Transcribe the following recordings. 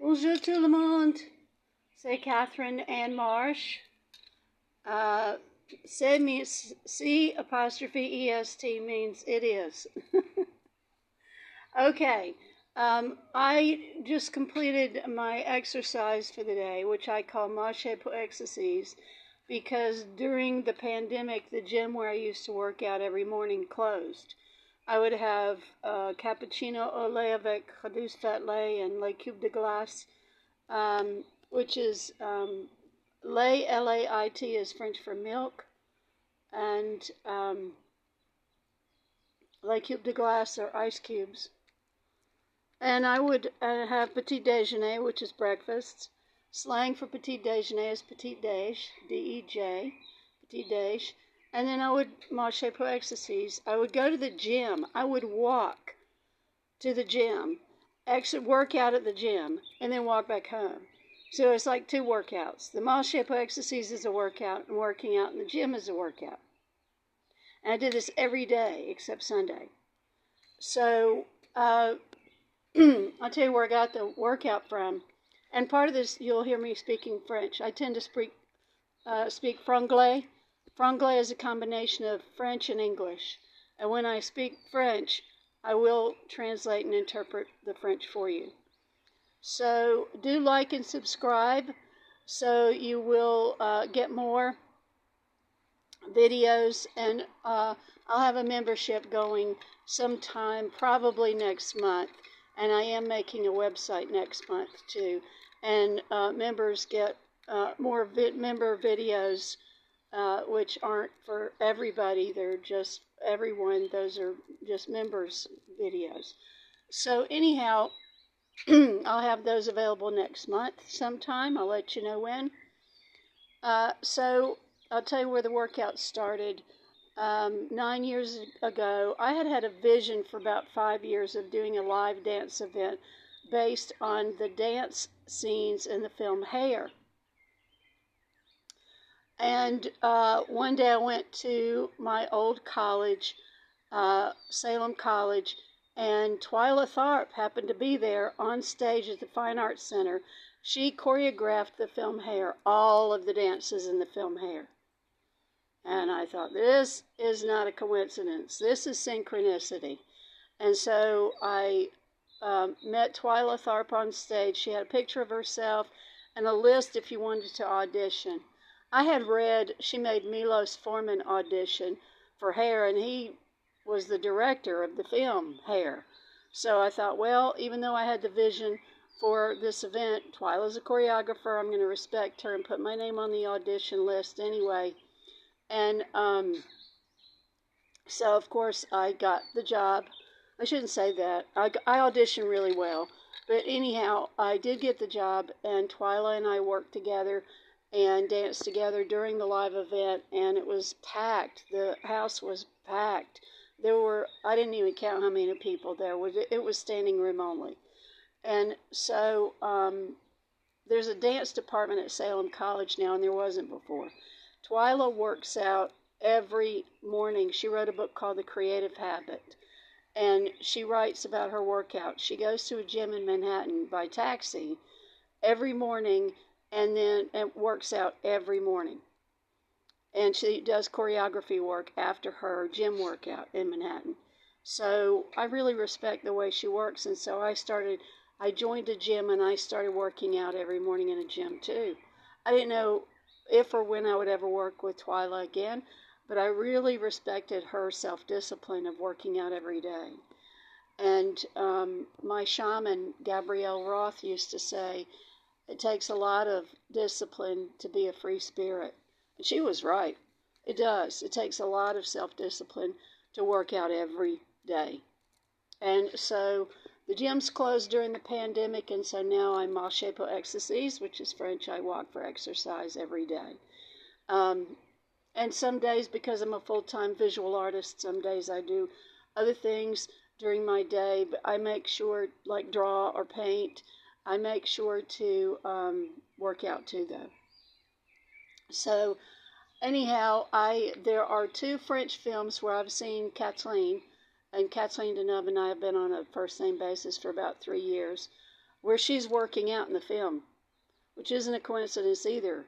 Bonjour tout le monde. C'est Catherine and Marche. C apostrophe EST means it is. Okay. I just completed my exercise for the day, which I call Marche pour exercise, because during the pandemic, the gym where I used to work out every morning closed. I would have cappuccino au lait avec reduced fat lait and lait cube de glace, which is lait, L-A-I-T, is French for milk, and lait cube de glace are ice cubes. And I would have petit déjeuner, which is breakfast. Slang for petit déjeuner is petit déj, D-E-J, petit déj. And then I would marche pour exercise. I would go to the gym. I would walk to the gym, work out at the gym, and then walk back home. So it's like two workouts. The marche pour exercise is a workout, and working out in the gym is a workout. And I did this every day except Sunday. So I'll tell you where I got the workout from. And part of this, you'll hear me speaking French. I tend to speak franglais. Franglais is a combination of French and English. And when I speak French, I will translate and interpret the French for you. So do like and subscribe so you will get more videos. And I'll have a membership going sometime, probably next month. And I am making a website next month too. And members get more member videos, which aren't for everybody. They're just everyone. Those are just members videos. So anyhow, I'll have those available next month sometime. I'll let you know when. So I'll tell you where the workout started. 9 years ago, I had a vision for about 5 years of doing a live dance event based on the dance scenes in the film Hair. And one day I went to my old college, Salem College, and Twyla Tharp happened to be there on stage at the Fine Arts Center. She choreographed the film Hair, all of the dances in the film Hair. And I thought, this is not a coincidence. This is synchronicity. And so I met Twyla Tharp on stage. She had a picture of herself and a list if you wanted to audition. I had read she made Milos Forman audition for Hair, and he was the director of the film Hair. So I thought, well, even though I had the vision for this event, Twyla's a choreographer. I'm going to respect her and put my name on the audition list anyway. And so, of course, I got the job. I shouldn't say that. I auditioned really well. But anyhow, I did get the job, and Twyla and I worked together and danced together during the live event, and it was packed. The house was packed. I didn't even count how many people there were. It was standing room only. And so there's a dance department at Salem College now, and there wasn't before. Twyla works out every morning. She wrote a book called The Creative Habit, and she writes about her workout. She goes to a gym in Manhattan by taxi every morning and then works out every morning. And she does choreography work after her gym workout in Manhattan. So I really respect the way she works, and so I joined a gym and I started working out every morning in a gym too. I didn't know if or when I would ever work with Twyla again, but I really respected her self-discipline of working out every day. And my shaman, Gabrielle Roth, used to say, it takes a lot of discipline to be a free spirit. And she was right. It does. It takes a lot of self-discipline to work out every day. And so the gym's closed during the pandemic, and so now I marche pour exercise, which is French. I walk for exercise every day. And some days, because I'm a full-time visual artist, some days I do other things during my day, but I make sure, like draw or paint, I make sure to work out too, though. So anyhow, there are 2 French films where I've seen Kathleen, and Kathleen Deneuve and I have been on a first-name basis for about 3 years. where she's working out in the film, which isn't a coincidence either,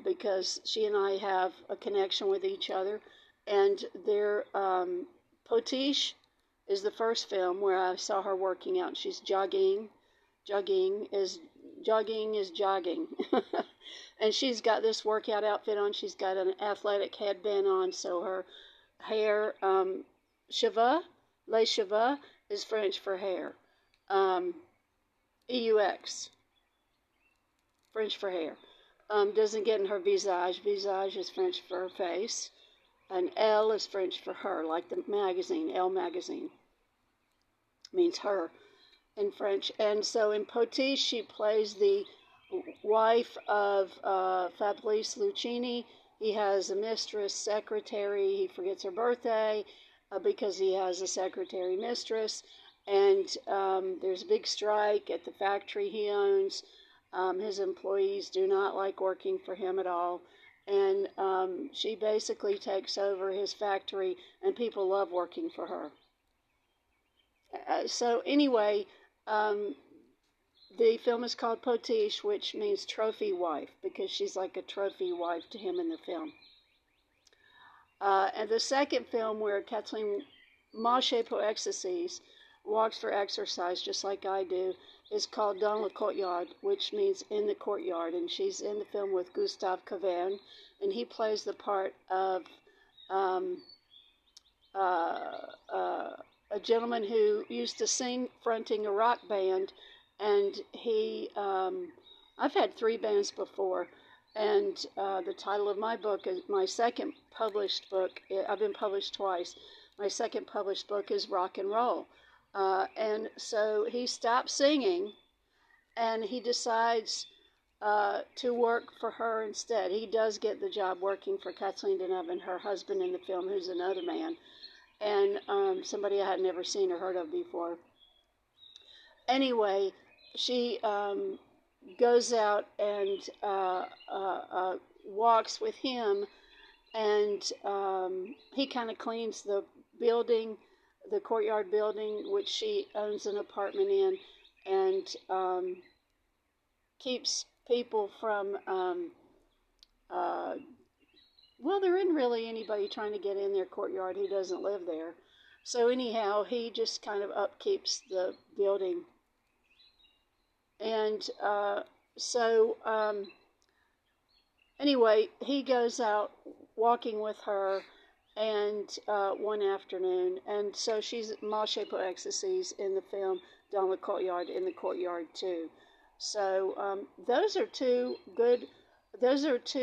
because she and I have a connection with each other. And Potiche is the first film where I saw her working out. She's jogging. Jogging is jogging. And she's got this workout outfit on. She's got an athletic headband on, so her hair, cheveux, les cheveux is French for hair. EUX, French for hair. Doesn't get in her visage. Visage is French for her face. And Elle is French for her, like the magazine, Elle magazine. Means her in French. And so in Potiche, she plays the wife of Fabrice Lucchini. He has a mistress, secretary. He forgets her birthday because he has a secretary mistress. And there's a big strike at the factory he owns. His employees do not like working for him at all. And she basically takes over his factory, and people love working for her. So anyway, the film is called Potiche, which means trophy wife, because she's like a trophy wife to him in the film. And the second film, where Kathleen Marche pour exercice, walks for exercise just like I do, is called Dans le courtyard, which means in the courtyard. And she's in the film with Gustave Caverne, and he plays the part of a gentleman who used to sing fronting a rock band. And I've had 3 bands before, and the title of my book is my second published book. I've been published twice. My second published book is Rock and Roll. And so he stops singing, and he decides to work for her instead. He does get the job working for Kathleen Deneuve and her husband in the film, who's another man, and somebody I had never seen or heard of before. Anyway, she goes out and walks with him, and he kind of cleans the building, the courtyard building, which she owns an apartment in, and keeps people from, well, there isn't really anybody trying to get in their courtyard who doesn't live there. So anyhow, he just kind of upkeeps the building. And anyway, he goes out walking with her, and one afternoon, and so she's Marche pour exercise in the film, Dans le courtyard, in the courtyard too. So those are two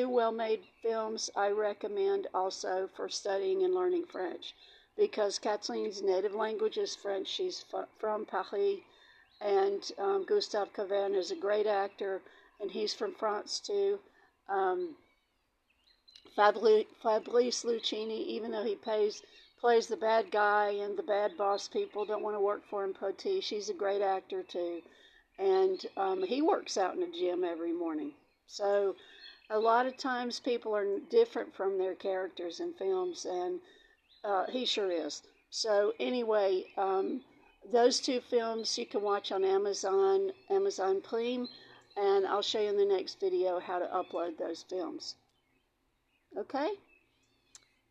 well-made films I recommend also for studying and learning French, because Kathleen's native language is French. She's from Paris, and Gustave Caverne is a great actor, and he's from France too. Fabrice Lucchini, even though he plays the bad guy and the bad boss people don't want to work for him, Potiche, he's a great actor too. And he works out in a gym every morning. So a lot of times people are different from their characters in films, and he sure is. So anyway, those 2 films you can watch on Amazon Prime, and I'll show you in the next video how to upload those films. Okay?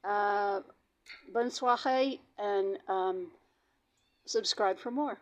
Bonne soirée, and subscribe for more.